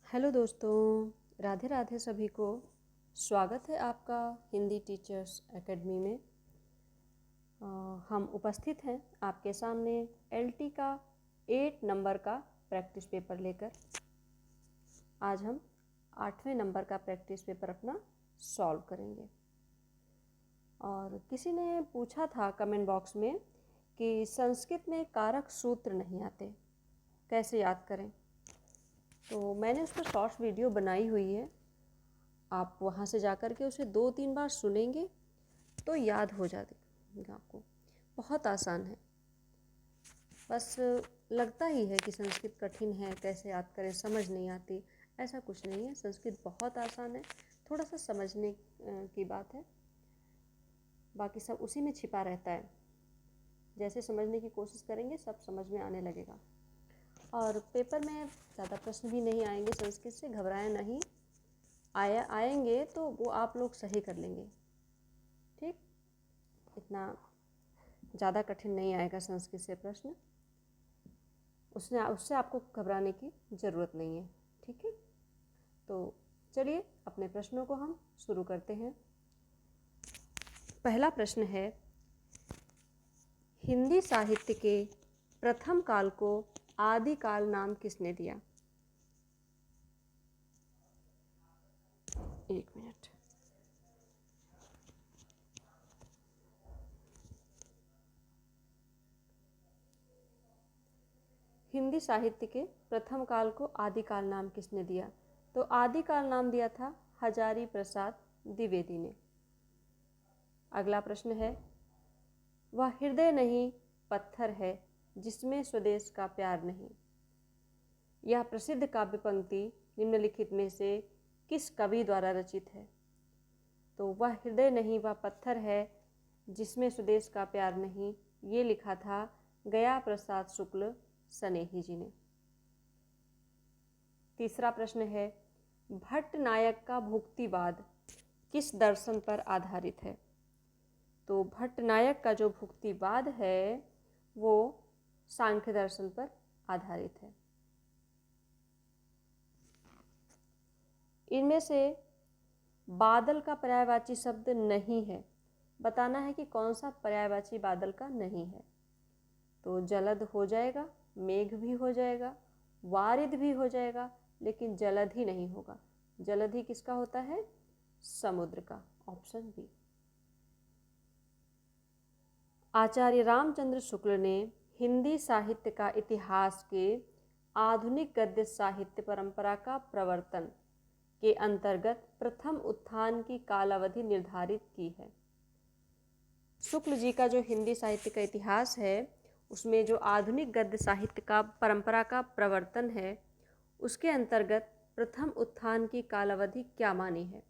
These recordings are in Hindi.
हेलो दोस्तों, राधे राधे सभी को। स्वागत है आपका हिंदी टीचर्स एकेडमी में। हम उपस्थित हैं आपके सामने एलटी का 8 नंबर का प्रैक्टिस पेपर लेकर। आज हम 8वें नंबर का प्रैक्टिस पेपर अपना सॉल्व करेंगे। और किसी ने पूछा था कमेंट बॉक्स में कि संस्कृत में कारक सूत्र नहीं आते, कैसे याद करें। तो मैंने उस पर शॉर्ट्स वीडियो बनाई हुई है, आप वहाँ से जाकर के उसे 2-3 बार सुनेंगे तो याद हो जाएगा आपको। बहुत आसान है, बस लगता ही है कि संस्कृत कठिन है, कैसे याद करें, समझ नहीं आती। ऐसा कुछ नहीं है, संस्कृत बहुत आसान है, थोड़ा सा समझने की बात है, बाकी सब उसी में छिपा रहता है। जैसे समझने की कोशिश करेंगे सब समझ में आने लगेगा। और पेपर में ज़्यादा प्रश्न भी नहीं आएंगे संस्कृत से, घबराएं नहीं। आएंगे तो वो आप लोग सही कर लेंगे, ठीक। इतना ज़्यादा कठिन नहीं आएगा संस्कृत से प्रश्न, उससे आपको घबराने की ज़रूरत नहीं है, ठीक है। तो चलिए अपने प्रश्नों को हम शुरू करते हैं। पहला प्रश्न है, हिंदी साहित्य के प्रथम काल को आदिकाल नाम किसने दिया? एक मिनट। हिंदी साहित्य के प्रथम काल को आदिकाल नाम किसने दिया? तो आदिकाल नाम दिया था हजारी प्रसाद द्विवेदी ने। अगला प्रश्न है, वह हृदय नहीं पत्थर है जिसमें स्वदेश का प्यार नहीं। यह प्रसिद्ध काव्य पंक्ति निम्नलिखित में से किस कवि द्वारा रचित है? तो वह हृदय नहीं वह पत्थर है जिसमें स्वदेश का प्यार नहीं, ये लिखा था गया प्रसाद शुक्ल सनेही जी ने। तीसरा प्रश्न है, भट्ट नायक का भुक्तिवाद किस दर्शन पर आधारित है? तो भट्ट नायक का जो भुक्तिवाद है वो सांख्य दर्शन पर आधारित है। इनमें से बादल का पर्यायवाची शब्द नहीं है, बताना है कि कौन सा पर्यायवाची बादल का नहीं है। तो जलद हो जाएगा, मेघ भी हो जाएगा, वारिद भी हो जाएगा, लेकिन जलद ही नहीं होगा। जलद ही किसका होता है? समुद्र का, ऑप्शन बी। आचार्य रामचंद्र शुक्ल ने हिंदी साहित्य का इतिहास के आधुनिक गद्य साहित्य परंपरा का प्रवर्तन के अंतर्गत प्रथम उत्थान की कालावधि निर्धारित की है। शुक्ल जी का जो हिंदी साहित्य का इतिहास है उसमें जो आधुनिक गद्य साहित्य का परंपरा का प्रवर्तन है उसके अंतर्गत प्रथम उत्थान की कालावधि क्या मानी है?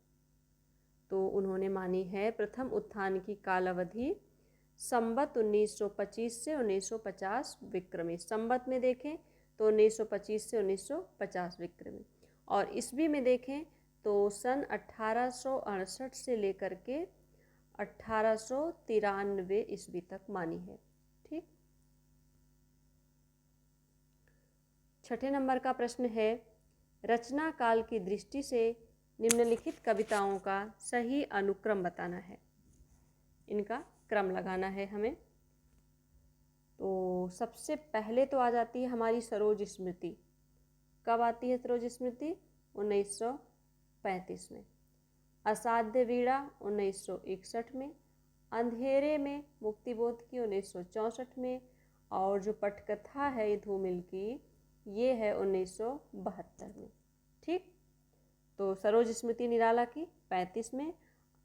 तो उन्होंने मानी है प्रथम उत्थान की कालावधि संवत 1925 से 1950 विक्रमी। संवत में देखें तो 1925 से 1950 विक्रमी, और ईस्वी में देखें तो सन 1868 से लेकर के 1893 ईस्वी तक मानी है, ठीक। छठे नंबर का प्रश्न है, रचना काल की दृष्टि से निम्नलिखित कविताओं का सही अनुक्रम बताना है। इनका क्रम लगाना है हमें। तो सबसे पहले तो आ जाती है हमारी सरोज स्मृति। कब आती है सरोज स्मृति? 1935 में। असाध्य वीणा 1961 में। अंधेरे में मुक्तिबोध की 1964 में। और जो पटकथा है धूमिल की ये है 1972 में, ठीक। तो सरोज स्मृति निराला की 35 में,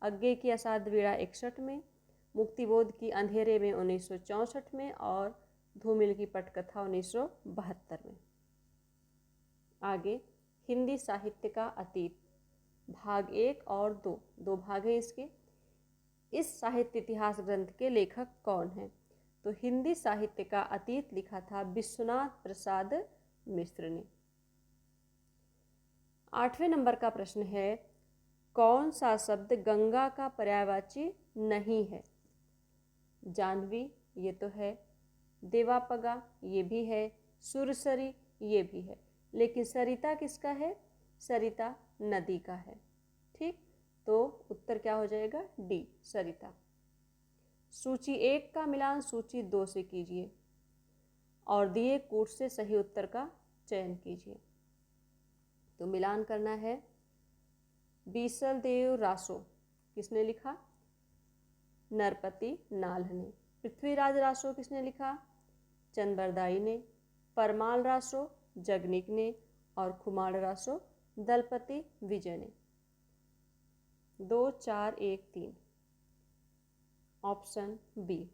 अज्ञे की असाध्य वीणा 61 में, मुक्तिबोध की अंधेरे में 1964 में, और धूमिल की पटकथा 1972 में। आगे हिंदी साहित्य का अतीत, भाग 1 और 2, 2 भाग हैं इसके। इस साहित्य इतिहास ग्रंथ के लेखक कौन हैं? तो हिंदी साहित्य का अतीत लिखा था विश्वनाथ प्रसाद मिश्र ने। 8वें नंबर का प्रश्न है, कौन सा शब्द गंगा का पर्यायवाची नहीं है? जाह्नवी ये तो है, देवापगा ये भी है, सुरसरी ये भी है, लेकिन सरिता किसका है? सरिता नदी का है। ठीक, तो उत्तर क्या हो जाएगा? डी, सरिता। सूची 1 का मिलान सूची 2 से कीजिए और दिए कूट से सही उत्तर का चयन कीजिए। तो मिलान करना है। बीसल देव रासो किसने लिखा? नरपति नाल्ह ने। पृथ्वीराज रासो किसने लिखा? चंद्रबरदाई ने। परमाल रासो जगनिक ने और खुमाड़ रासो दलपति विजय ने। 2, 4, 1, 3 ऑप्शन बी।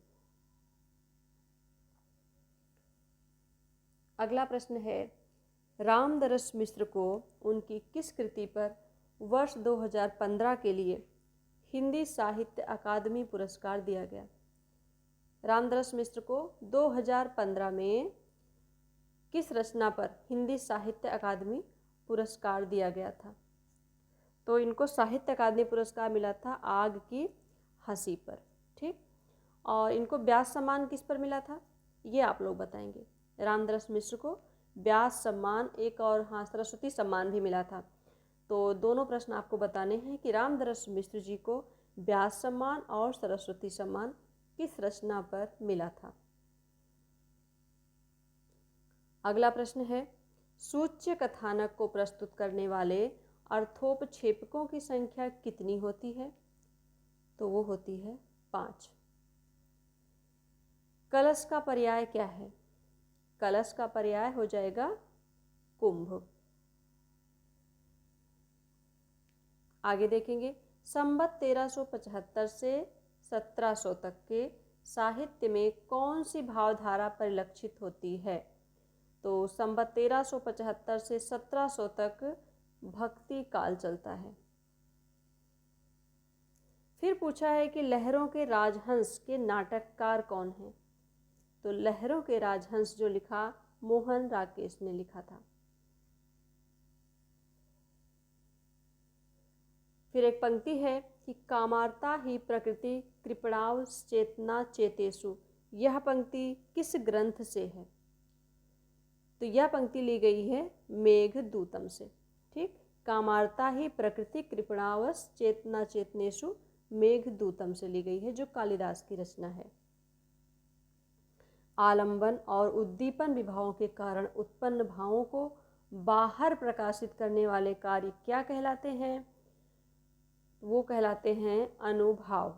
अगला प्रश्न है, रामदरस मिश्र को उनकी किस कृति पर वर्ष 2015 के लिए हिंदी साहित्य अकादमी पुरस्कार दिया गया? रामदरस मिश्र को 2015 में किस रचना पर हिंदी साहित्य अकादमी पुरस्कार दिया गया था? तो इनको साहित्य अकादमी पुरस्कार मिला था आग की हंसी पर। ठीक, और इनको व्यास सम्मान किस पर मिला था, ये आप लोग बताएंगे। रामदरस मिश्र को व्यास सम्मान, एक और हाँ सरस्वती सम्मान भी मिला था। तो दोनों प्रश्न आपको बताने हैं कि रामदरस मिश्र जी को व्यास सम्मान और सरस्वती सम्मान किस रचना पर मिला था। अगला प्रश्न है, सूच्य कथानक को प्रस्तुत करने वाले अर्थोपक्षेपकों की संख्या कितनी होती है? तो वो होती है 5। कलश का पर्याय क्या है? कलश का पर्याय हो जाएगा कुंभ। आगे देखेंगे, संवत 1375 से 1700 तक के साहित्य में कौन सी भावधारा परिलक्षित होती है? तो संवत 1375 से 1700 तक भक्ति काल चलता है। फिर पूछा है कि लहरों के राजहंस के नाटककार कौन हैं? तो लहरों के राजहंस जो लिखा मोहन राकेश ने लिखा था। फिर एक पंक्ति है कि कामार्ता ही प्रकृति कृपणाव चेतना चेतेषु, यह पंक्ति किस ग्रंथ से है? तो यह पंक्ति ली गई है मेघदूतम से। ठीक, कामार्ता ही प्रकृति कृपणावस चेतना चेतनेषु मेघदूतम से ली गई है, जो कालिदास की रचना है। आलंबन और उद्दीपन विभावों के कारण उत्पन्न भावों को बाहर प्रकाशित करने वाले कार्य क्या कहलाते हैं? वो कहलाते हैं अनुभाव।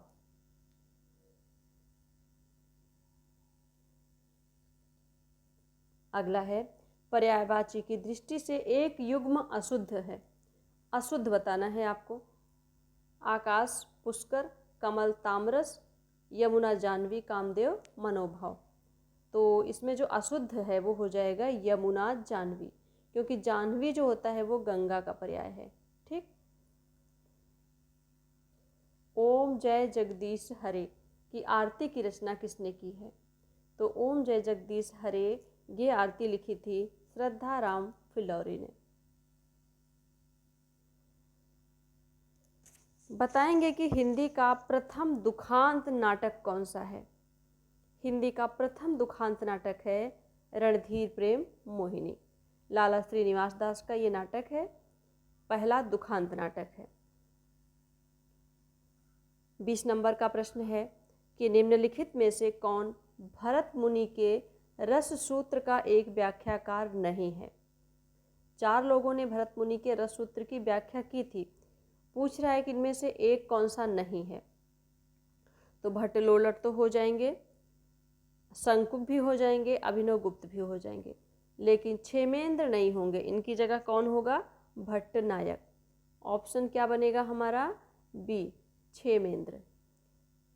अगला है, पर्यायवाची की दृष्टि से एक युग्म अशुद्ध है। अशुद्ध बताना है आपको। आकाश पुष्कर, कमल ताम्रस, यमुना जानवी कामदेव मनोभाव। तो इसमें जो अशुद्ध है वो हो जाएगा यमुना जानवी, क्योंकि जानवी जो होता है वो गंगा का पर्याय है। ठीक, ओम जय जगदीश हरे की आरती की रचना किसने की है? तो ओम जय जगदीश हरे ये आरती लिखी थी श्रद्धा राम फिलौरी ने। बताएंगे कि हिंदी का प्रथम दुखांत नाटक कौन सा है? हिंदी का प्रथम दुखांत नाटक है रणधीर प्रेम मोहिनी। लाला श्रीनिवास दास का ये नाटक है, पहला दुखांत नाटक है। 20 नंबर का प्रश्न है कि निम्नलिखित में से कौन भरत मुनि के रस सूत्र का एक व्याख्याकार नहीं है? 4 लोगों ने भरत मुनि के रस सूत्र की व्याख्या की थी। पूछ रहा है कि इनमें से एक कौन सा नहीं है? तो भट्टलोलट तो हो जाएंगे, शंकुक भी हो जाएंगे, अभिनव गुप्त भी हो जाएंगे, लेकिन क्षेमेंद्र नहीं होंगे। इनकी जगह कौन होगा? भट्टनायक। ऑप्शन क्या बनेगा हमारा? बी, क्षेमेंद्र।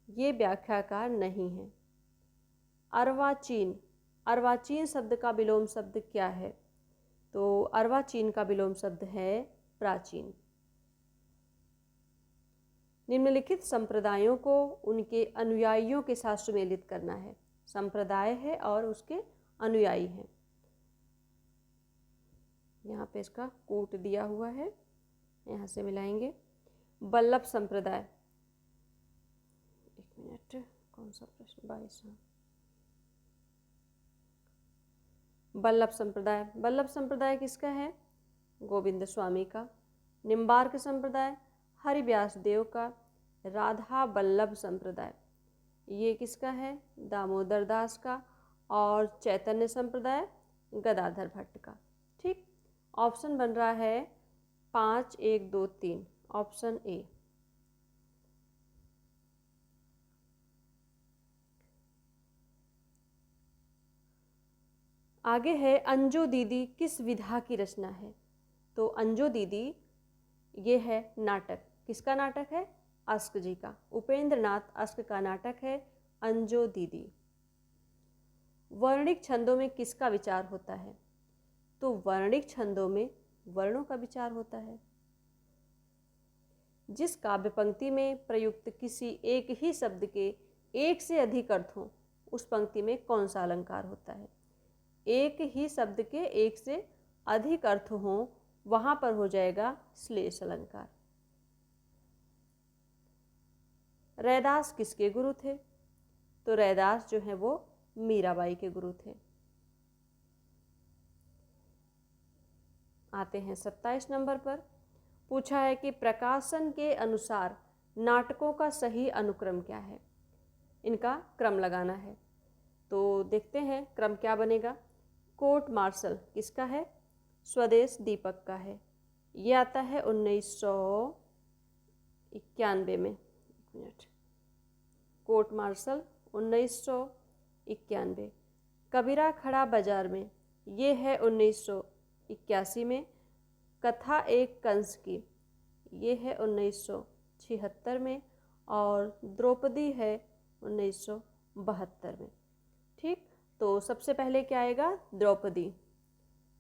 ये व्याख्याकार नहीं है। अर्वाचीन, अर्वाचीन शब्द का विलोम शब्द क्या है? तो अर्वाचीन का विलोम शब्द है प्राचीन। निम्नलिखित संप्रदायों को उनके अनुयायियों के साथ सुमेलित करना है। संप्रदाय है और उसके अनुयायी हैं। यहाँ पे इसका कूट दिया हुआ है, यहाँ से मिलाएंगे। वल्लभ संप्रदाय, एक मिनट, कौन सा प्रश्न? 22। वल्लभ संप्रदाय, वल्लभ संप्रदाय किसका है? गोविंद स्वामी का। निम्बार्क संप्रदाय हरिव्यास देव का। राधा वल्लभ संप्रदाय ये किसका है? दामोदर दास का। और चैतन्य संप्रदाय गदाधर भट्ट का। ठीक, ऑप्शन बन रहा है 5, 1, 2, 3, ऑप्शन ए। आगे है अंजू दीदी किस विधा की रचना है? तो अंजू दीदी ये है नाटक। किसका नाटक है? अस्क जी का। उपेंद्र नाथ अस्क का नाटक है अंजू दीदी। वर्णिक छंदों में किसका विचार होता है? तो वर्णिक छंदों में वर्णों का विचार होता है। जिस काव्य पंक्ति में प्रयुक्त किसी एक ही शब्द के एक से अधिक अर्थ हों, उस पंक्ति में कौन सा अलंकार होता है? एक ही शब्द के एक से अधिक अर्थ हों, वहां पर हो जाएगा श्लेष अलंकार। रैदास किसके गुरु थे? तो रैदास जो है वो मीराबाई के गुरु थे। आते हैं 27 नंबर पर। पूछा है कि प्रकाशन के अनुसार नाटकों का सही अनुक्रम क्या है? इनका क्रम लगाना है। तो देखते हैं क्रम क्या बनेगा। कोर्ट मार्शल किसका है? स्वदेश दीपक का है। ये आता है 1991 में। एक मिनट, कोर्ट मार्शल 1991। कबीरा खड़ा बाजार में ये है 1981 में। कथा एक कंस की ये है 1976 में। और द्रौपदी है 1972 में। ठीक, तो सबसे पहले क्या आएगा? द्रौपदी।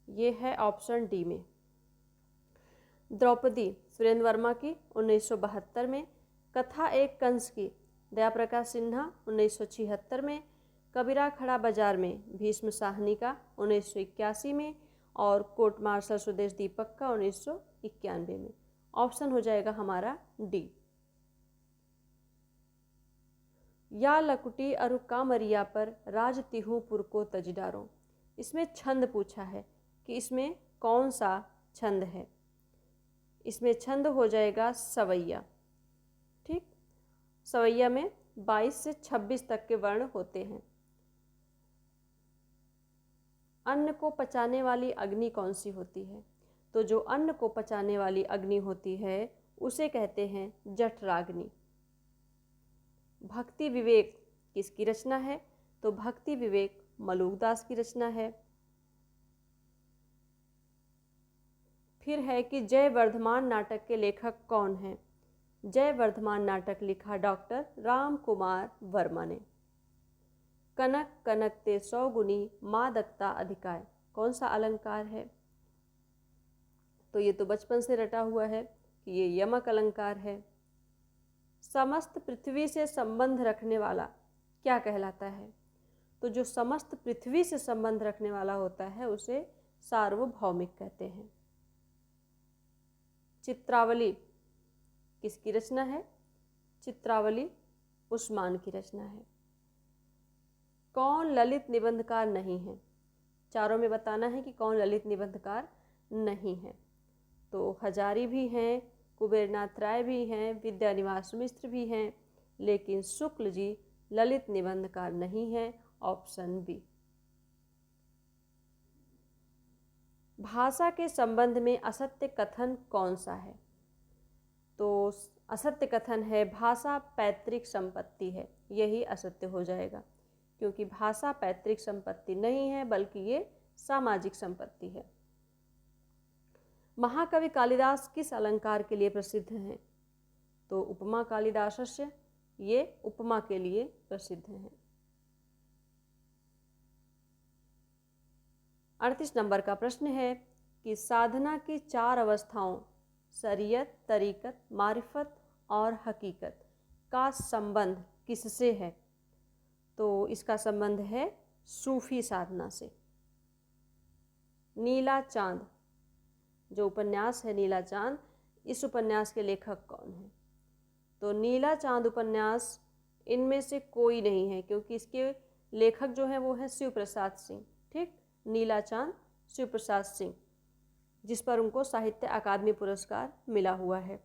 ये है ऑप्शन डी में। द्रौपदी सुरेंद्र वर्मा की 1972 में। कथा एक कंस की दया प्रकाश सिन्हा 1976 में। कबीरा खड़ा बाजार में भीष्म साहनी का 1981 में। और कोर्ट मार्शल स्वदेश दीपक का 1991 में। ऑप्शन हो जाएगा हमारा डी। या लकुटी अरु कामरिया पर राज तिहुपुर को तजडारो। इसमें छंद पूछा है कि इसमें कौन सा छंद है। इसमें छंद हो जाएगा सवैया। ठीक, सवैया में 22 से 26 तक के वर्ण होते हैं। अन्न को पचाने वाली अग्नि कौन सी होती है? तो जो अन्न को पचाने वाली अग्नि होती है उसे कहते हैं जठराग्नि। भक्ति विवेक किसकी रचना है? तो भक्ति विवेक मलुकदास की रचना है। फिर है कि जय वर्धमान नाटक के लेखक कौन हैं? जय वर्धमान नाटक लिखा डॉक्टर राम कुमार वर्मा ने। कनक कनक ते 100 गुनी मादकता अधिकाय कौन सा अलंकार है? तो ये तो बचपन से रटा हुआ है कि ये यमक अलंकार है। समस्त पृथ्वी से संबंध रखने वाला क्या कहलाता है? तो जो समस्त पृथ्वी से संबंध रखने वाला होता है उसे सार्वभौमिक कहते हैं। चित्रावली किसकी रचना है? चित्रावली उस्मान की रचना है। कौन ललित निबंधकार नहीं है? चारों में बताना है कि कौन ललित निबंधकार नहीं है। तो हजारी भी हैं, कुबेरनाथ राय भी हैं, विद्यानिवास मिश्र भी हैं, लेकिन शुक्ल जी ललित निबंधकार नहीं है। Option B. भाषा के संबंध में असत्य कथन कौन सा है? तो असत्य कथन है भाषा पैतृक संपत्ति है। यही असत्य हो जाएगा, क्योंकि भाषा पैतृक संपत्ति नहीं है बल्कि ये सामाजिक संपत्ति है। महाकवि कालिदास किस अलंकार के लिए प्रसिद्ध हैं? तो उपमा कालिदासस्य, ये उपमा के लिए प्रसिद्ध हैं। 38 नंबर का प्रश्न है कि साधना की 4 अवस्थाओं शरीयत, तरीकत, मारिफत और हकीकत का संबंध किससे है? तो इसका संबंध है सूफी साधना से। नीला चांद जो उपन्यास है नीला चांद, इस उपन्यास के लेखक कौन है? तो नीला चांद उपन्यास इनमें से कोई नहीं है, क्योंकि इसके लेखक जो है वो है शिव प्रसाद सिंह। ठीक, नीला चांद शिव प्रसाद सिंह जिस पर उनको साहित्य अकादमी पुरस्कार मिला हुआ है।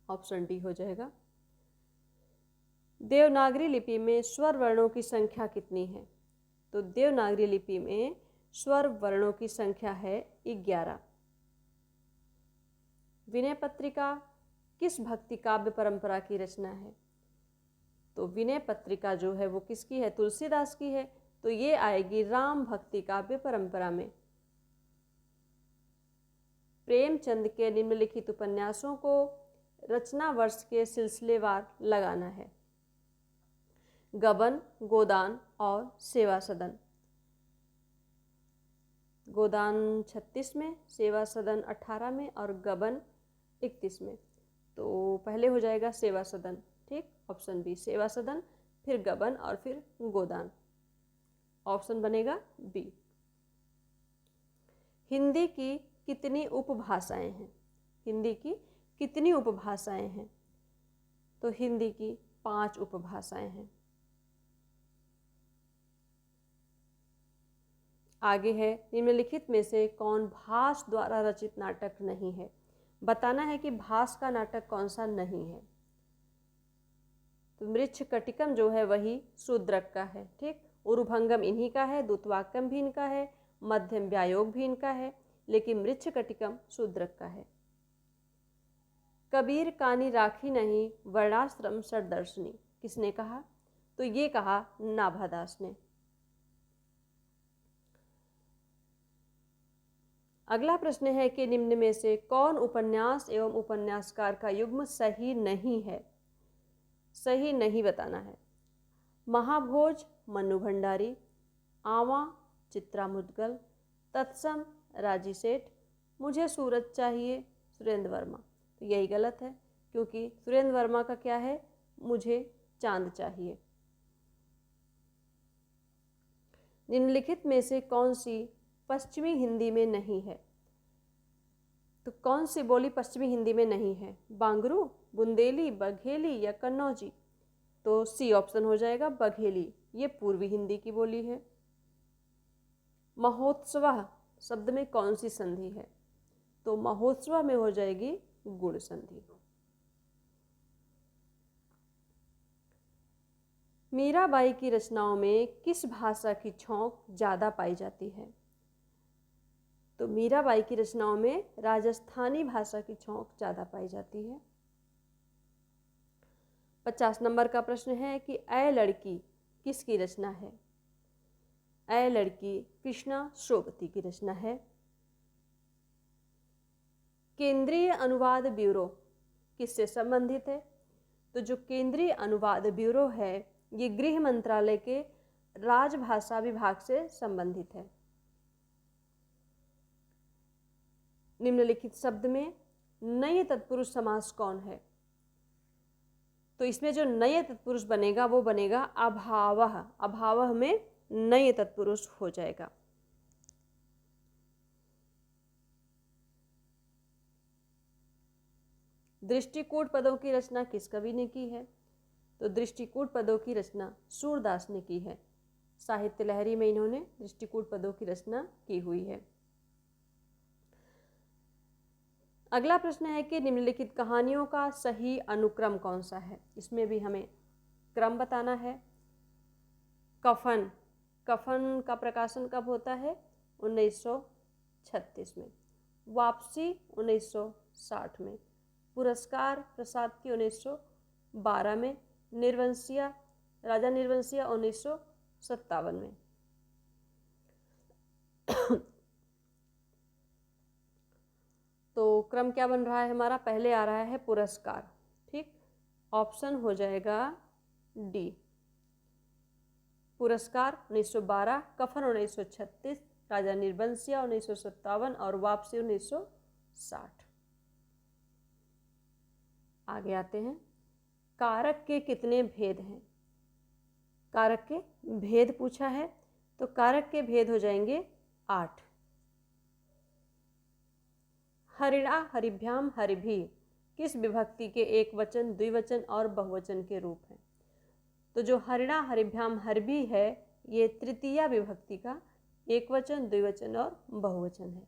ऑप्शन डी हो जाएगा। देवनागरी लिपि में स्वर वर्णों की संख्या कितनी है? तो देवनागरी लिपि में स्वर वर्णों की संख्या है 11। विनय पत्रिका किस भक्ति काव्य परंपरा की रचना है? तो विनय पत्रिका जो है वो किसकी है? तुलसीदास की है, तो ये आएगी राम भक्ति काव्य परंपरा में। प्रेमचंद के निम्नलिखित उपन्यासों को रचना वर्ष के सिलसिलेवार लगाना है। गबन, गोदान और सेवा सदन। गोदान 36 में, सेवा सदन 18 में और गबन 31 में। तो पहले हो जाएगा सेवा सदन, ठीक, ऑप्शन बी सेवा सदन, फिर गबन और फिर गोदान, ऑप्शन बनेगा बी। हिंदी की कितनी उपभाषाएं हैं? हिंदी की कितनी उपभाषाएं हैं? तो हिंदी की 5 उपभाषाएं हैं। आगे है, निम्नलिखित में से कौन भास द्वारा रचित नाटक नहीं है? बताना है कि भास का नाटक कौन सा नहीं है। तो मृच्छकटिकम जो है वही शूद्रक का है, ठीक। उरुभंगम इन्हीं का है, दूतवाक्यम भी इनका है, मध्यम व्यायोग भी इनका है, लेकिन मृच्छकटिकम शूद्रक का है। कबीर कानी राखी नहीं वर्णाश्रम सरदर्शनी, किसने कहा? तो ये कहा नाभादास ने। अगला प्रश्न है कि निम्न में से कौन उपन्यास एवं उपन्यासकार का युग्म सही नहीं है? सही नहीं बताना है। महाभोज मन्नू भंडारी, आवा चित्रा मुदगल, तत्सम राजी सेठ, मुझे सूरज चाहिए सुरेंद्र वर्मा। तो यही गलत है, क्योंकि सुरेंद्र वर्मा का क्या है? मुझे चांद चाहिए। निम्नलिखित में से कौन सी पश्चिमी हिंदी में नहीं है? तो कौन सी बोली पश्चिमी हिंदी में नहीं है? बांगरू, बुंदेली, बघेली या कन्नौजी? तो सी ऑप्शन हो जाएगा, बघेली, ये पूर्वी हिंदी की बोली है। महोत्सव शब्द में कौन सी संधि है? तो महोत्सव में हो जाएगी गुण संधि। मीराबाई की रचनाओं में किस भाषा की छौंक ज़्यादा पाई जाती है? तो मीराबाई की रचनाओं में राजस्थानी भाषा की छौंक ज़्यादा पाई जाती है। 50 नंबर का प्रश्न है कि ऐ लड़की किसकी रचना है? ऐ लड़की कृष्णा श्रोवती की रचना है। केंद्रीय अनुवाद ब्यूरो किससे संबंधित है? तो जो केंद्रीय अनुवाद ब्यूरो है ये गृह मंत्रालय के राजभाषा विभाग से संबंधित है। निम्नलिखित शब्द में नय तत्पुरुष समास कौन है? तो इसमें जो नय तत्पुरुष बनेगा वो बनेगा अभावः। अभावः में नय तत्पुरुष हो जाएगा। दृष्टिकूट पदों की रचना किस कवि ने की है? तो दृष्टिकूट पदों की रचना सूरदास ने की है। साहित्य लहरी में इन्होंने दृष्टिकूट पदों की रचना की हुई है। अगला प्रश्न है कि निम्नलिखित कहानियों का सही अनुक्रम कौन सा है? इसमें भी हमें क्रम बताना है। कफन, कफन का प्रकाशन कब होता है? 1936 में। वापसी 1960 में। पुरस्कार प्रसाद की 1912 में। निर्वंशिया, राजा निर्वंशिया 1957 में। तो क्रम क्या बन रहा है हमारा? पहले आ रहा है पुरस्कार, ठीक, ऑप्शन हो जाएगा डी। पुरस्कार 1912, कफन 1936, राजा निर्वंशिया 1957 और वापसी 1960। आगे आते हैं। कारक के कितने भेद हैं? कारक के भेद पूछा है, तो कारक के भेद हो जाएंगे 8। हरिणा हरिभ्याम हरिभी किस विभक्ति के एक वचन, द्विवचन और बहुवचन के रूप हैं? तो जो हरिणा हरिभ्याम हरिभी है ये तृतीया विभक्ति का एक वचन, द्विवचन और बहुवचन है।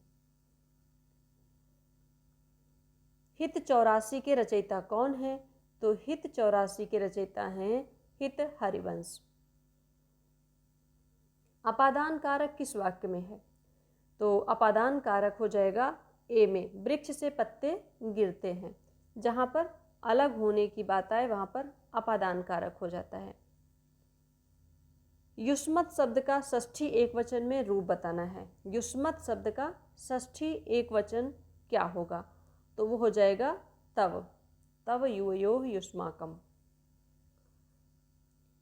हित 84 के रचयिता कौन है? तो हित 84 के रचयिता हैं हित हरिवंश। अपादान कारक किस वाक्य में है? तो अपादान कारक हो जाएगा ए में, वृक्ष से पत्ते गिरते हैं। जहाँ पर अलग होने की बात आए वहाँ पर अपादान कारक हो जाता है। युष्मत शब्द का षष्ठी एकवचन में रूप बताना है। युष्मत शब्द का षष्ठी एकवचन क्या होगा? तो वो हो जाएगा तव, तव युवयोः युष्माकम्।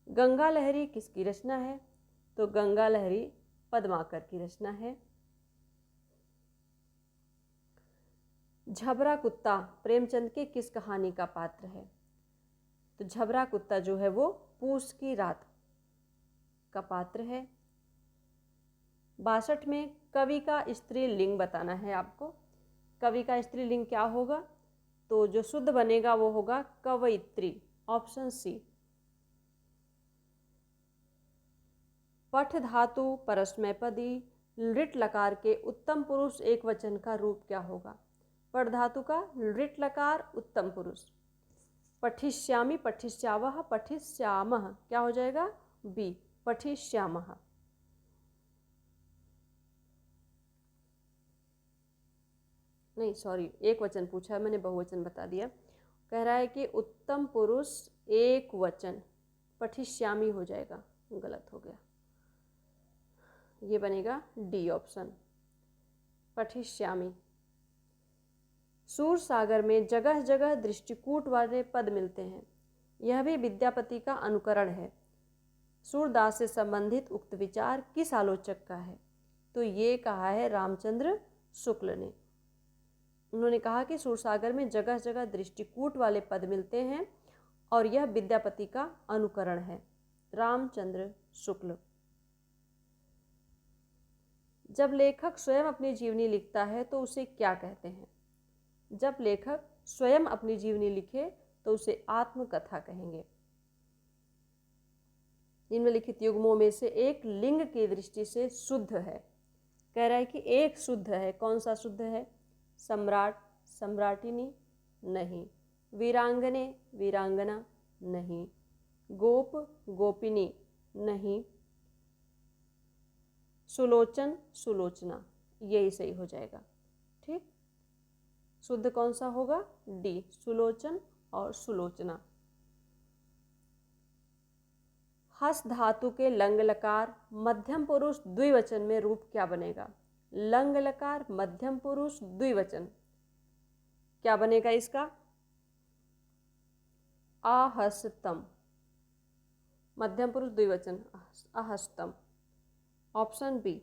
गंगा लहरी किसकी रचना है? तो गंगा लहरी पद्माकर की रचना है। झबरा कुत्ता प्रेमचंद के किस कहानी का पात्र है? तो झबरा कुत्ता जो है वो पूस की रात का पात्र है। 62 में कवि का स्त्रीलिंग बताना है आपको। कवि का स्त्रीलिंग क्या होगा? तो जो शुद्ध बनेगा वो होगा कवयित्री, ऑप्शन सी। पठ धातु परस्मैपदी लृट लकार के उत्तम पुरुष एक वचन का रूप क्या होगा? पठ धातु का लृट लकार उत्तम पुरुष। पठिष्यामि, पठिष्यावः, पठिष्यामः क्या हो जाएगा? बी, पठिष्यामः। नहीं सॉरी, एक वचन पूछा है मैंने, बहुवचन बता दिया। कह रहा है कि उत्तम पुरुष एक वचन, पठिष्यामि हो जाएगा, गलत हो गया। ये बनेगा डी ऑप्शन, पठिष्यामि। सूरसागर में जगह जगह दृष्टिकूट वाले पद मिलते हैं। यह भी विद्यापति का अनुकरण है। सूरदास से संबंधित उक्त विचार किस आलोचक का है? तो ये कहा है रामचंद्र शुक्ल ने। उन्होंने कहा कि सूरसागर में जगह जगह दृष्टिकूट वाले पद मिलते हैं और यह विद्यापति का अनुकरण है, रामचंद्र शुक्ल। जब लेखक स्वयं अपनी जीवनी लिखता है तो उसे क्या कहते हैं? जब लेखक स्वयं अपनी जीवनी लिखे तो उसे आत्मकथा कहेंगे। निम्नलिखित युग्मों में से एक लिंग की दृष्टि से शुद्ध है। कह रहा है कि एक शुद्ध है, कौन सा शुद्ध है? सम्राट, सम्राटिनी नहीं। वीरांगने, वीरांगना नहीं। गोप, गोपिनी नहीं। सुलोचन, सुलोचना, यही सही हो जाएगा। ठीक, शुद्ध कौन सा होगा? डी, सुलोचन और सुलोचना। हस धातु के लंग लकार मध्यम पुरुष द्विवचन में रूप क्या बनेगा? लंग लकार मध्यम पुरुष द्विवचन क्या बनेगा इसका? आहस्तम, मध्यम पुरुष द्विवचन आहस्तम, ऑप्शन बी।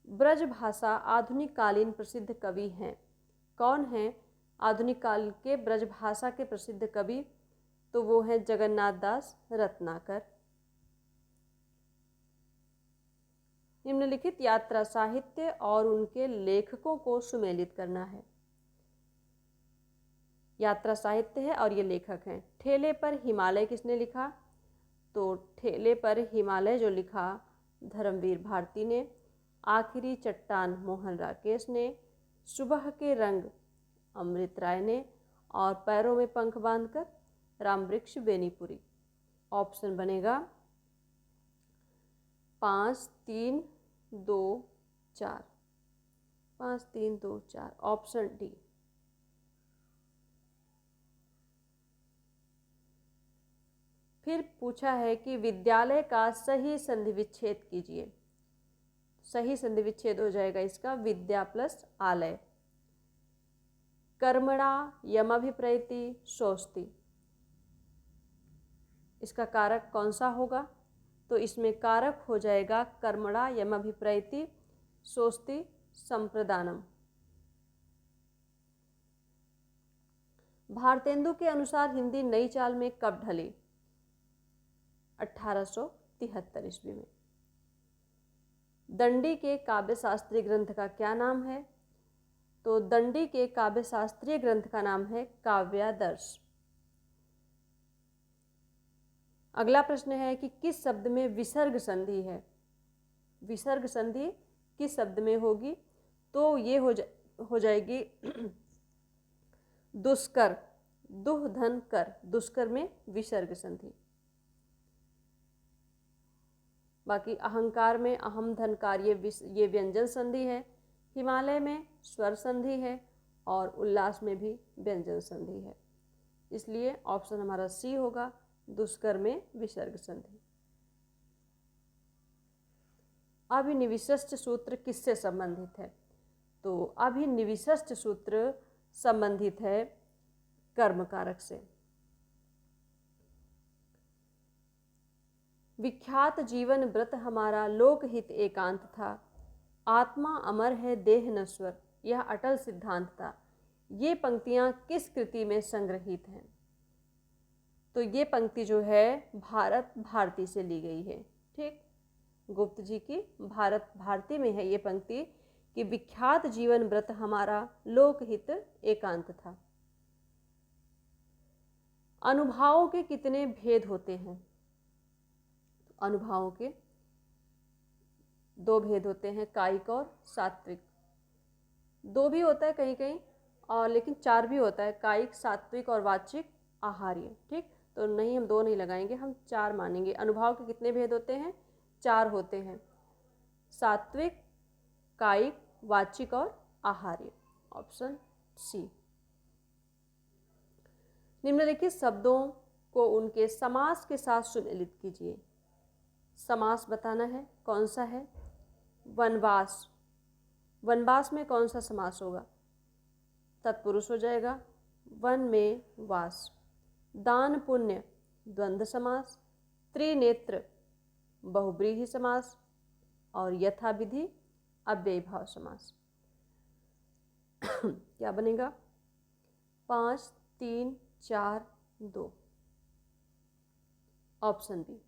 ब्रज भाषा आधुनिक कालीन प्रसिद्ध कवि हैं। कौन हैं आधुनिक काल के ब्रज भाषा के प्रसिद्ध कवि? तो वो हैं जगन्नाथ दास रत्नाकर। निम्नलिखित यात्रा साहित्य और उनके लेखकों को सुमेलित करना है। यात्रा साहित्य है और ये लेखक हैं। ठेले पर हिमालय किसने लिखा? तो ठेले पर हिमालय जो लिखा धर्मवीर भारती ने। आखिरी चट्टान मोहन राकेश ने। सुबह के रंग अमृत राय ने। और पैरों में पंख बांधकर रामवृक्ष बेनीपुरी। ऑप्शन बनेगा 5, 3, 2, 4, 5, 3, 2, 4, ऑप्शन डी। फिर पूछा है कि विद्यालय का सही संधि विच्छेद कीजिए। सही संधि विच्छेद हो जाएगा इसका विद्या प्लस आलय। कर्मणा यमभिप्रैति स्वस्ति, इसका कारक कौन सा होगा? तो इसमें कारक हो जाएगा कर्मणा यमभिप्रैति स्वस्ति संप्रदानम। भारतेंदु के अनुसार हिंदी नई चाल में कब ढली? 1873 ईस्वी में। दंडी के काव्य शास्त्रीय ग्रंथ का क्या नाम है? तो दंडी के काव्य शास्त्रीय ग्रंथ का नाम है काव्यादर्श। अगला प्रश्न है कि किस शब्द में विसर्ग संधि है? विसर्ग संधि किस शब्द में होगी? तो ये हो जाएगी दुष्कर, दुह धन कर, दुष्कर में विसर्ग संधि। बाकी अहंकार में अहम धनकार ये व्यंजन संधि है, हिमालय में स्वर संधि है और उल्लास में भी व्यंजन संधि है। इसलिए ऑप्शन हमारा सी होगा, दुष्कर में विसर्ग संधि। अभिनिविष्ट सूत्र किससे संबंधित है? तो अभिनिविष्ट सूत्र संबंधित है कर्मकारक से। विख्यात जीवन व्रत हमारा लोकहित एकांत था, आत्मा अमर है देह नश्वर, यह अटल सिद्धांत था। ये पंक्तियां किस कृति में संग्रहित हैं? तो ये पंक्ति जो है भारत भारती से ली गई है। ठीक, गुप्त जी की भारत भारती में है ये पंक्ति कि विख्यात जीवन व्रत हमारा लोकहित एकांत था। अनुभावों के कितने भेद होते हैं? अनुभावों के 2 भेद होते हैं, कायिक और सात्विक। 2 भी होता है कहीं कहीं, और लेकिन 4 भी होता है, कायिक, सात्विक और वाचिक, आहार्य। ठीक, तो नहीं, हम 2 नहीं लगाएंगे, हम 4 मानेंगे। अनुभाव के कितने भेद होते हैं? 4 होते हैं, सात्विक, कायिक, वाचिक और आहार्य। Option C. निम्नलिखित शब्दों को उनके समास के साथ सुमेलित कीजिए। समास बताना है, कौन सा है? वनवास, वनवास में कौन सा समास होगा? तत्पुरुष हो जाएगा, वन में वास। दान पुण्य, द्वंद्व समास। त्रिनेत्र, बहुब्रीहि समास। और यथाविधि, अव्ययीभाव समास। क्या बनेगा? 5, 3, 4, 2। Option B.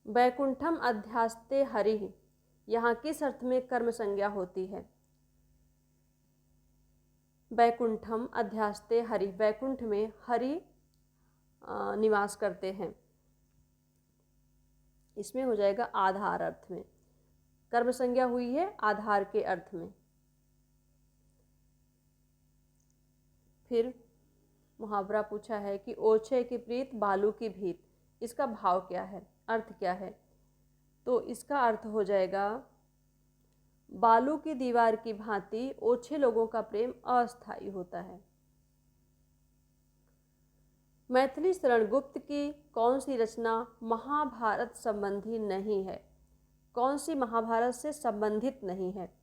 वैकुंठम अध्यास्ते हरिः, यहाँ किस अर्थ में कर्म संज्ञा होती है? वैकुंठम अध्यास्ते हरि, वैकुंठ में हरि निवास करते हैं, इसमें हो जाएगा आधार अर्थ में। कर्म संज्ञा हुई है आधार के अर्थ में। फिर मुहावरा पूछा है कि ओछे की प्रीत बालू की भीत, इसका भाव क्या है, अर्थ क्या है? तो इसका अर्थ हो जाएगा बालू की दीवार की भांति ओछे लोगों का प्रेम अस्थायी होता है। मैथिली शरण गुप्त की कौन सी रचना महाभारत संबंधी नहीं है? कौन सी महाभारत से संबंधित नहीं है?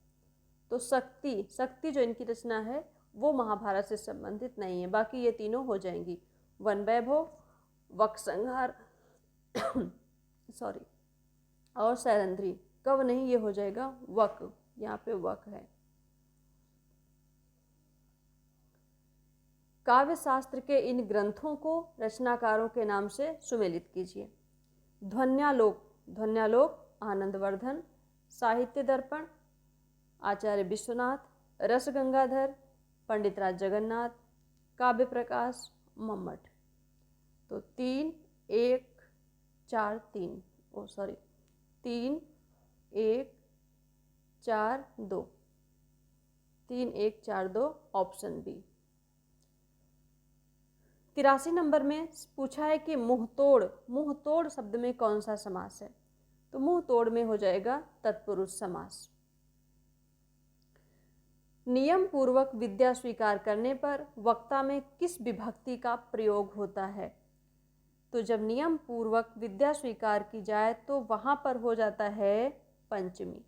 तो शक्ति, शक्ति जो इनकी रचना है वो महाभारत से संबंधित नहीं है। बाकी ये तीनों हो जाएंगी, वन वैभव, वक संहार सॉरी, और सैरंध्री। कब नहीं, ये हो जाएगा वक, यहाँ पे वक है। काव्य शास्त्र के इन ग्रंथों को रचनाकारों के नाम से सुमेलित कीजिए। ध्वन्यालोक, ध्वन्यालोक आनंदवर्धन। साहित्य दर्पण आचार्य विश्वनाथ। रस गंगाधर पंडित राज जगन्नाथ। काव्य प्रकाश मम्मट। तो 3, 1, 4, 3, 3, 1, 4, 2, 3, 1, 4, 2, ऑप्शन बी। 83 नंबर में पूछा है कि मुंहतोड़, मुंहतोड़ शब्द में कौन सा समास है? तो मुंहतोड़ में हो जाएगा तत्पुरुष समास। नियम पूर्वक विद्या स्वीकार करने पर वक्ता में किस विभक्ति का प्रयोग होता है? तो जब नियम पूर्वक विद्या स्वीकार की जाए तो वहां पर हो जाता है पंचमी,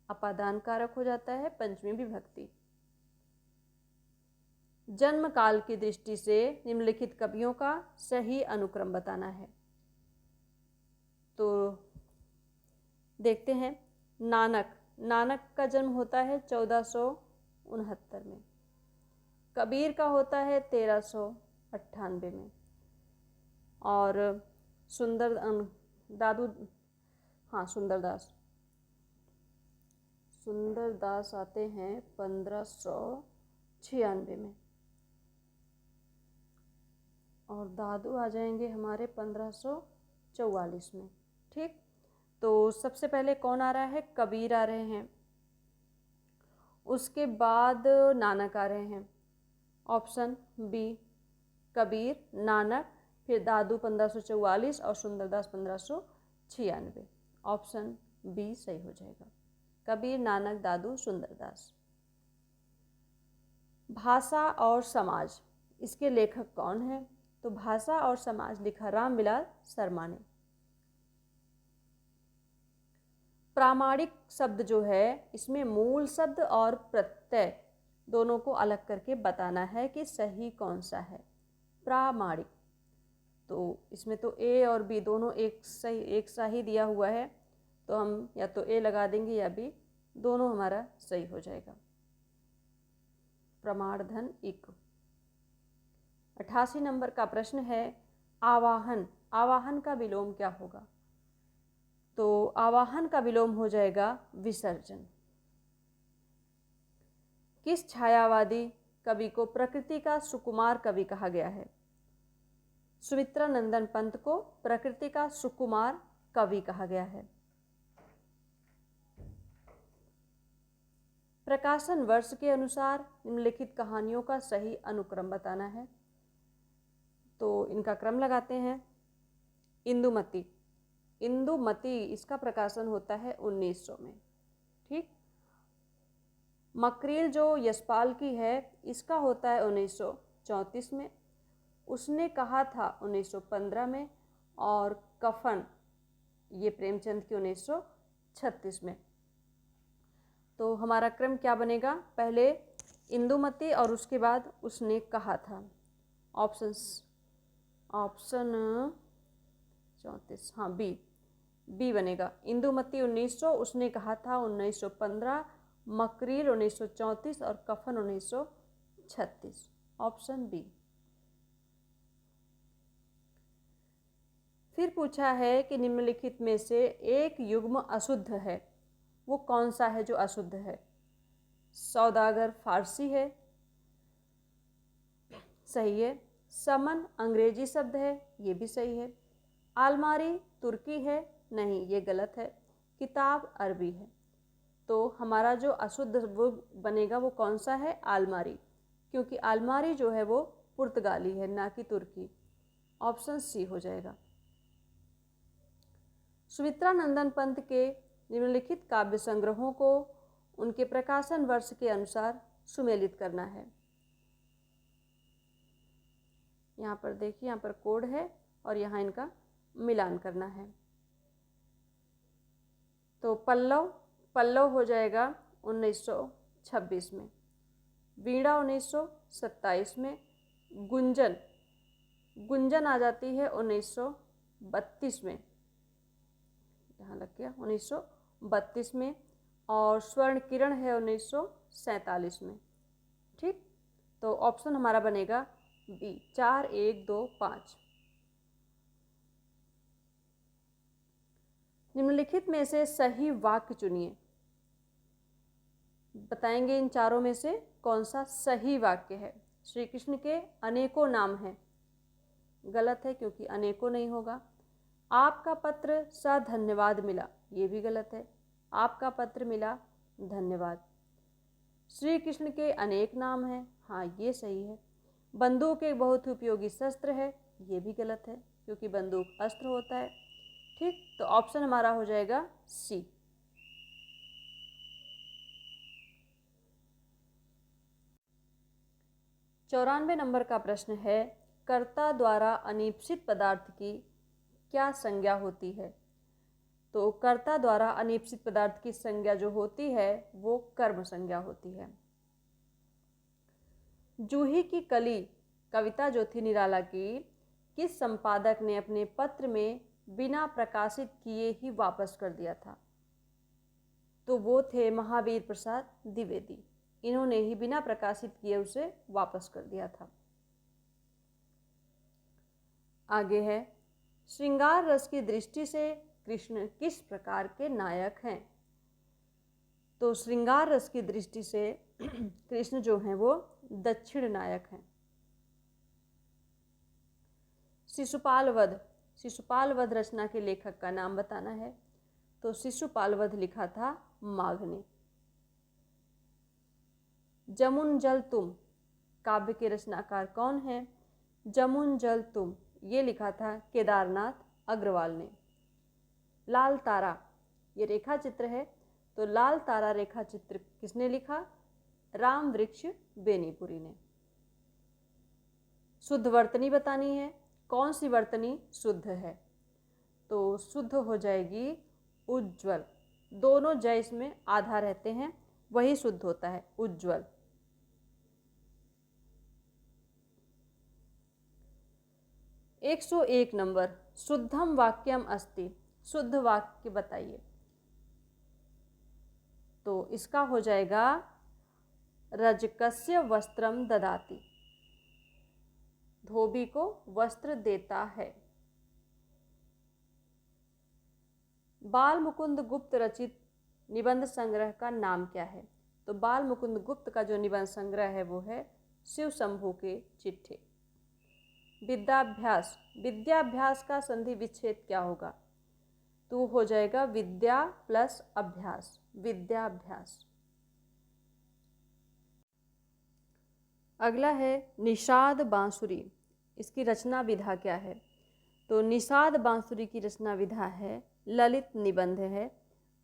अपादान कारक हो जाता है पंचमी विभक्ति। जन्म काल की दृष्टि से निम्नलिखित कवियों का सही अनुक्रम बताना है। तो देखते हैं, नानक, नानक का जन्म होता है 1469 में। कबीर का होता है 1398 में। और सुंदर दादू, हाँ सुंदरदास आते हैं 1596 में, और दादू आ जाएंगे हमारे 1544 में। ठीक, तो सबसे पहले कौन आ रहा है? कबीर आ रहे हैं, उसके बाद नानक आ रहे हैं। ऑप्शन बी, कबीर, नानक, फिर दादू 1544 और सुंदरदास 1596। ऑप्शन बी सही हो जाएगा, कबीर, नानक, दादू, सुंदरदास। भाषा और समाज, इसके लेखक कौन है? तो भाषा और समाज लिखा रामविलास शर्मा ने। प्रामाणिक शब्द जो है, इसमें मूल शब्द और प्रत्यय दोनों को अलग करके बताना है कि सही कौन सा है। प्रामाणिक, तो इसमें तो ए और बी दोनों एक सा ही दिया हुआ है, तो हम या तो ए लगा देंगे या बी, दोनों हमारा सही हो जाएगा। प्रमाण धन इक। 88 नंबर का प्रश्न है, आवाहन। आवाहन का विलोम क्या होगा? तो आवाहन का विलोम हो जाएगा विसर्जन। किस छायावादी कवि को प्रकृति का सुकुमार कवि कहा गया है? सुमित्रा नंदन पंत को प्रकृति का सुकुमार कवि कहा गया है। प्रकाशन वर्ष के अनुसार निम्नलिखित कहानियों का सही अनुक्रम बताना है। तो इनका क्रम लगाते हैं। इंदुमती, इंदुमती इसका प्रकाशन होता है 1900 में। ठीक। मकरील जो यशपाल की है, इसका होता है 1934 में। उसने कहा था 1915 में, और कफन ये प्रेमचंद की 1936 में। तो हमारा क्रम क्या बनेगा? पहले इंदुमती और उसके बाद उसने कहा था। ऑप्शन 34, हाँ बी बनेगा। इंदुमती 1900, उसने कहा था 1915, मकरील 1934 और कफन 1936। Option B. फिर पूछा है कि निम्नलिखित में से एक युग्म अशुद्ध है, वो कौन सा है जो अशुद्ध है? सौदागर फारसी है, सही है। समन अंग्रेजी शब्द है, ये भी सही है। आलमारी तुर्की है, नहीं ये गलत है। किताब अरबी है। तो हमारा जो अशुद्ध वो बनेगा वो कौन सा है? आलमारी, क्योंकि आलमारी जो है वो पुर्तगाली है, ना कि तुर्की। ऑप्शन सी हो जाएगा। सुमित्रा नंदन पंत के निम्नलिखित काव्य संग्रहों को उनके प्रकाशन वर्ष के अनुसार सुमेलित करना है। यहाँ पर देखिए, यहाँ पर कोड है और यहाँ इनका मिलान करना है। तो पल्लव हो जाएगा 1926 में, वीणा 1927 में, गुंजन आ जाती है 1932 में, यहाँ लग गया 1932 में, और स्वर्ण किरण है 1947 में। ठीक। तो ऑप्शन हमारा बनेगा बी, 4, 1, 2, 5। निम्नलिखित में से सही वाक्य चुनिए। बताएंगे इन चारों में से कौन सा सही वाक्य है। श्री कृष्ण के अनेकों नाम हैं, गलत है क्योंकि अनेकों नहीं होगा। आपका पत्र सा धन्यवाद मिला, ये भी गलत है। आपका पत्र मिला धन्यवाद। श्री कृष्ण के अनेक नाम हैं, हाँ ये सही है। बंदूक एक बहुत ही उपयोगी शस्त्र है, ये भी गलत है क्योंकि बंदूक अस्त्र होता है। ठीक। तो ऑप्शन हमारा हो जाएगा सी। चौरानवे नंबर का प्रश्न है, कर्ता द्वारा अनीप्सित पदार्थ की क्या संज्ञा होती है? तो कर्ता द्वारा अनीप्सित पदार्थ की संज्ञा जो होती है वो कर्म संज्ञा होती है। जूही की कली कविता जो थी निराला की, किस संपादक ने अपने पत्र में बिना प्रकाशित किए ही वापस कर दिया था? तो वो थे महावीर प्रसाद द्विवेदी। इन्होंने ही बिना प्रकाशित किए उसे वापस कर दिया था। आगे है, श्रृंगार रस की दृष्टि से कृष्ण किस प्रकार के नायक हैं? तो श्रृंगार रस की दृष्टि से कृष्ण जो हैं वो दक्षिण नायक हैं। शिशुपाल वध रचना के लेखक का नाम बताना है। तो शिशुपाल वध लिखा था माघ ने। जमुन जल तुम काव्य के रचनाकार कौन है? जमुन जल तुम ये लिखा था केदारनाथ अग्रवाल ने। लाल तारा ये रेखा चित्र है, तो लाल तारा रेखा चित्र किसने लिखा? राम वृक्ष बेनीपुरी ने। शुद्ध वर्तनी बतानी है, कौन सी वर्तनी शुद्ध है? तो शुद्ध हो जाएगी उज्ज्वल। दोनों जय इसमें आधा रहते हैं, वही शुद्ध होता है उज्ज्वल। एक 101 नंबर, शुद्धम वाक्यम अस्ति, शुद्ध वाक्य बताइए। तो इसका हो जाएगा रजकस्य वस्त्रम ददाति, धोबी को वस्त्र देता है। बाल मुकुंद गुप्त रचित निबंध संग्रह का नाम क्या है? तो बाल मुकुंद गुप्त का जो निबंध संग्रह है वो है शिव शंभू के चिट्ठे। विद्याभ्यास, विद्याभ्यास का संधि विच्छेद क्या होगा? तो हो जाएगा विद्या प्लस अभ्यास, विद्याभ्यास। अगला है निषाद बांसुरी, इसकी रचना विधा क्या है? तो निषाद बांसुरी की रचना विधा है ललित निबंध है।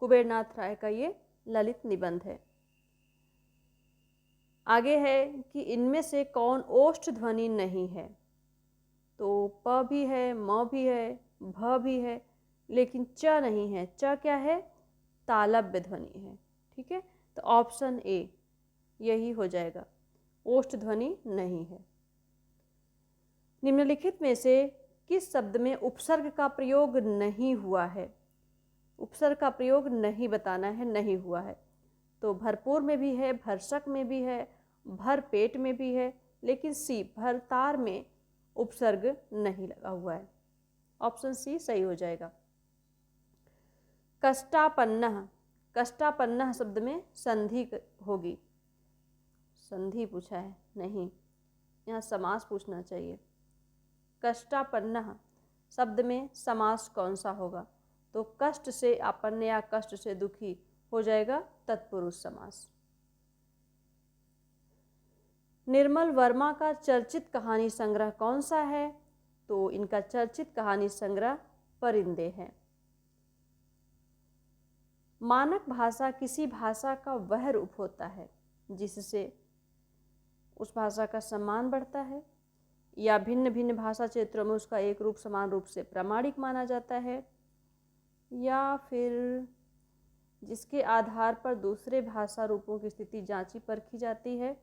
कुबेरनाथ राय का ये ललित निबंध है। आगे है कि इनमें से कौन ओष्ठ ध्वनि नहीं है? तो प भी है, म भी है, भ भी है, लेकिन च नहीं है। च क्या है? तालव्य ध्वनि है। ठीक है, तो ऑप्शन ए यही हो जाएगा, ओष्ठ ध्वनि नहीं है। निम्नलिखित में से किस शब्द में उपसर्ग का प्रयोग नहीं हुआ है? उपसर्ग का प्रयोग नहीं बताना है, नहीं हुआ है। तो भरपूर में भी है, भरसक में भी है, भर पेट में भी है, लेकिन सी भरतार में उपसर्ग नहीं लगा हुआ है। ऑप्शन सी सही हो जाएगा। कष्टापन्नः, कष्टापन्नः शब्द में संधि होगी। संधि पूछा है, नहीं, यहाँ समास पूछना चाहिए। कष्टापन्नः शब्द में समास कौन सा होगा? तो कष्ट से आपन्न या कष्ट से दुखी हो जाएगा तत्पुरुष समास। निर्मल वर्मा का चर्चित कहानी संग्रह कौन सा है? तो इनका चर्चित कहानी संग्रह परिंदे हैं। मानक भाषा किसी भाषा का वह रूप होता है जिससे उस भाषा का सम्मान बढ़ता है, या भिन्न भिन्न भाषा क्षेत्रों में उसका एक रूप समान रूप से प्रामाणिक माना जाता है, या फिर जिसके आधार पर दूसरे भाषा रूपों की स्थिति जांची परखी जाती है,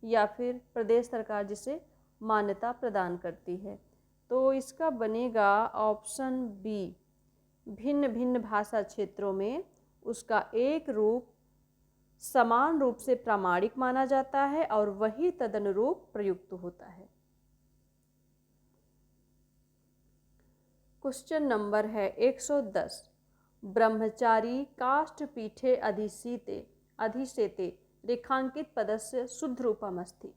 या फिर प्रदेश सरकार जिसे मान्यता प्रदान करती है। तो इसका बनेगा ऑप्शन बी, भिन्न भिन्न भाषा क्षेत्रों में उसका एक रूप समान रूप से प्रामाणिक माना जाता है और वही तदनुरूप प्रयुक्त होता है। क्वेश्चन नंबर है 110, ब्रह्मचारी काष्ठ पीठे अधिशेते रेखांकित पदस्य शुद्ध रूपमस्ति।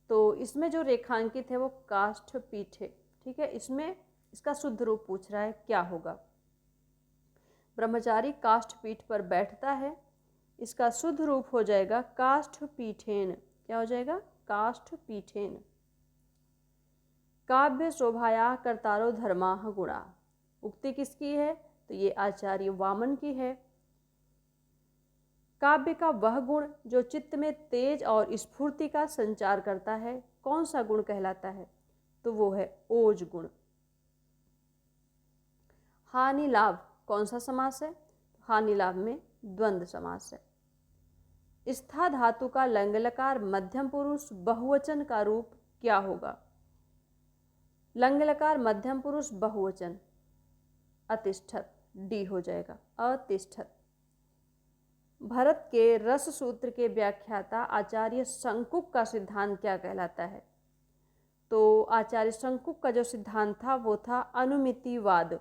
तो इसमें जो रेखांकित है वो काष्ठ पीठे, ठीक है, इसमें इसका शुद्ध रूप पूछ रहा है, क्या होगा? ब्रह्मचारी काष्ठ पीठ पर बैठता है, इसका शुद्ध रूप हो जाएगा काष्ठ पीठेन। क्या हो जाएगा? काष्ठ पीठेन। काव्य शोभाया कर्तारो धर्माः गुणा, उक्ति किसकी है? तो ये आचार्य वामन की है। काव्य का वह गुण जो चित्त में तेज और स्फूर्ति का संचार करता है, कौन सा गुण कहलाता है? तो वो है ओज गुण। हानि लाभ कौन सा समास है? हानि लाभ में द्वंद्व समास है। स्था धातु का लंगलकार मध्यम पुरुष बहुवचन का रूप क्या होगा? लंगलकार मध्यम पुरुष बहुवचन अतिष्ठत, डी हो जाएगा, अतिष्ठत। भरत के रस सूत्र के व्याख्याता आचार्य शंकुक का सिद्धांत क्या कहलाता है? तो आचार्य शंकुक का जो सिद्धांत था वो था अनुमितिवाद।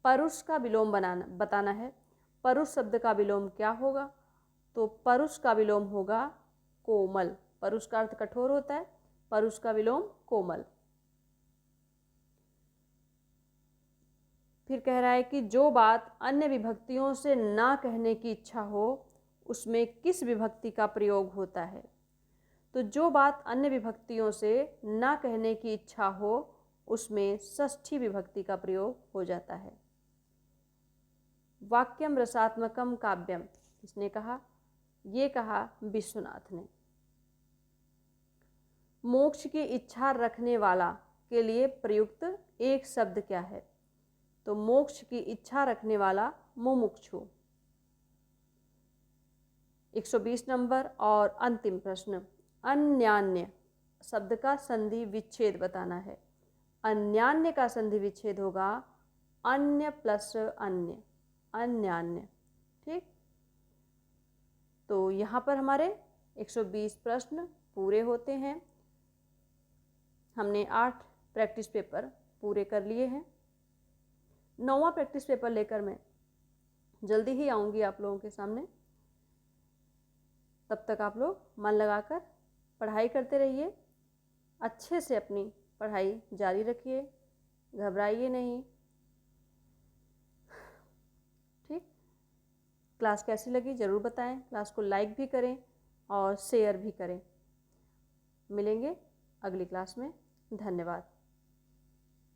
परुष का विलोम बताना है। परुष शब्द का विलोम क्या होगा? तो परुष का विलोम होगा कोमल। परुष का अर्थ कठोर होता है, परुष का विलोम कोमल। फिर कह रहा है कि जो बात अन्य विभक्तियों से ना कहने की इच्छा हो उसमें किस विभक्ति का प्रयोग होता है। तो जो बात अन्य विभक्तियों से ना कहने की इच्छा हो उसमें षष्ठी विभक्ति का प्रयोग हो जाता है। वाक्यम रसात्मकम काव्यम किसने कहा? ये कहा विश्वनाथ ने। मोक्ष की इच्छा रखने वाला के लिए प्रयुक्त एक शब्द क्या है? तो मोक्ष की इच्छा रखने वाला मुमुक्षु। 120 नंबर और अंतिम प्रश्न, अन्यान्य शब्द का संधि विच्छेद बताना है। अन्यान्य का संधि विच्छेद होगा अन्य प्लस अन्य, अन्यान्य। ठीक, तो यहाँ पर हमारे 120 प्रश्न पूरे होते हैं। हमने 8 प्रैक्टिस पेपर पूरे कर लिए हैं। 9वां प्रैक्टिस पेपर लेकर मैं जल्दी ही आऊँगी आप लोगों के सामने। तब तक आप लोग मन लगाकर पढ़ाई करते रहिए, अच्छे से अपनी पढ़ाई जारी रखिए, घबराइए नहीं। ठीक, क्लास कैसी लगी ज़रूर बताएं, क्लास को लाइक भी करें और शेयर भी करें। मिलेंगे अगली क्लास में। धन्यवाद।